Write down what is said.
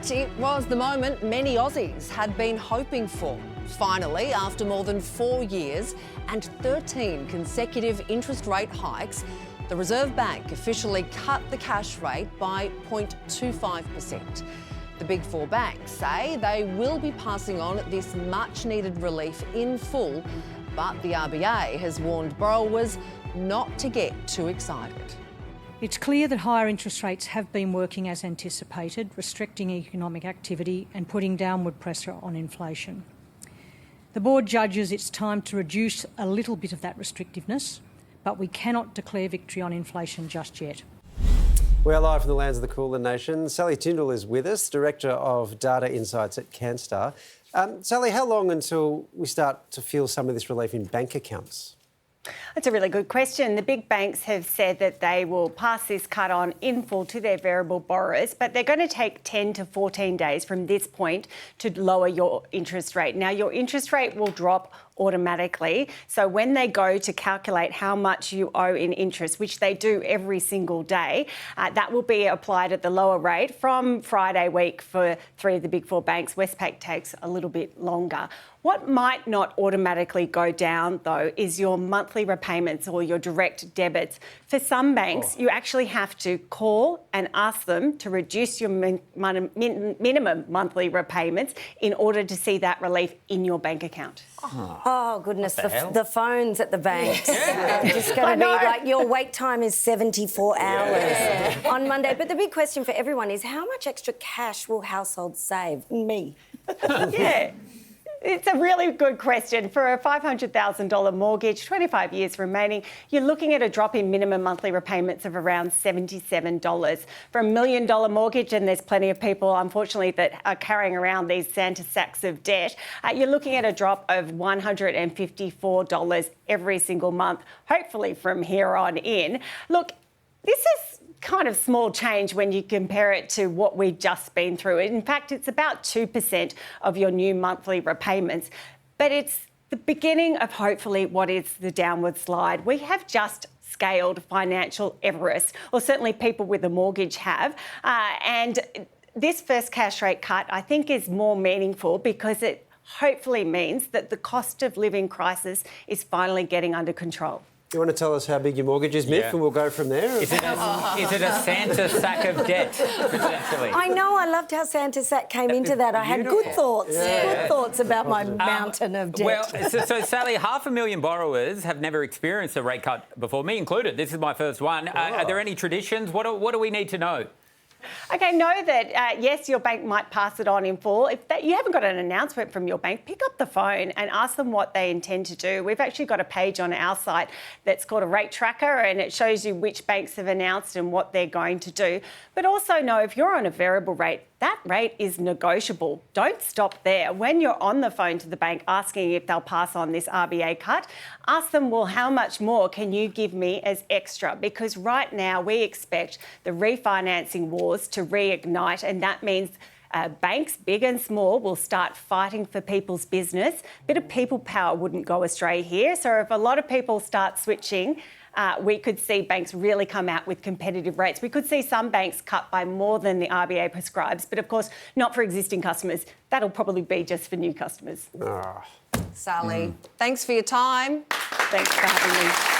But it was the moment many Aussies had been hoping for. Finally, after more than 4 years and 13 consecutive interest rate hikes, the Reserve Bank officially cut the cash rate by 0.25%. The Big Four banks say they will be passing on this much-needed relief in full, but the RBA has warned borrowers not to get too excited. It's clear that higher interest rates have been working as anticipated, restricting economic activity and putting downward pressure on inflation. The board judges it's time to reduce a little bit of that restrictiveness, but we cannot declare victory on inflation just yet. We're live from the lands of the Cooler Nation. Sally Tindall is with us, Director of Data Insights at Canstar. Sally, how long until we start to feel some of this relief in bank accounts? That's a really good question. The big banks have said that they will pass this cut on in full to their variable borrowers, but they're going to take 10 to 14 days from this point to lower your interest rate. Now, your interest rate will drop automatically. So when they go to calculate how much you owe in interest, which they do every single day, that will be applied at the lower rate from Friday week for 3 of the Big Four banks. Westpac takes a little bit longer. What might not automatically go down, though, is your monthly repayments or your direct debits. For some banks, you actually have to call and ask them to reduce your minimum monthly repayments in order to see that relief in your bank account. Oh, goodness, the phones at the banks. Just going to be like, your wait time is 74 hours on Monday. But the big question for everyone is, how much extra cash will households save? Me. Yeah. It's a really good question. For a $500,000 mortgage, 25 years remaining, you're looking at a drop in minimum monthly repayments of around $77. For $1 million mortgage, and there's plenty of people, unfortunately, that are carrying around these Santa sacks of debt, you're looking at a drop of $154 every single month, hopefully from here on in. Look, this is kind of small change when you compare it to what we've just been through. In fact, it's about 2% of your new monthly repayments, but it's the beginning of hopefully what is the downward slide. We have just scaled financial Everest, or certainly people with a mortgage have, and this first cash rate cut, I think, is more meaningful because it hopefully means that the cost of living crisis is finally getting under control. You want to tell us how big your mortgage is, Miff, and we'll go from there? Is it a Santa sack of debt, potentially? I know, I loved how Santa sack came into that. I had good thoughts, good thoughts about my mountain of debt. Well, so Sally, 500,000 borrowers have never experienced a rate cut before, me included. This is my first one. Are there any traditions? What do we need to know? Okay, know that, yes, your bank might pass it on in full. If you haven't got an announcement from your bank, pick up the phone and ask them what they intend to do. We've actually got a page on our site that's called a rate tracker, and it shows you which banks have announced and what they're going to do. But also know if you're on a variable rate, that rate is negotiable. Don't stop there. When you're on the phone to the bank asking if they'll pass on this RBA cut, ask them, well, how much more can you give me as extra? Because right now we expect the refinancing wars to reignite, and that means banks, big and small, will start fighting for people's business. A bit of people power wouldn't go astray here. So if a lot of people start switching, we could see banks really come out with competitive rates. We could see some banks cut by more than the RBA prescribes, but of course not for existing customers. That'll probably be just for new customers. Sally, thanks for your time. Thanks for having me.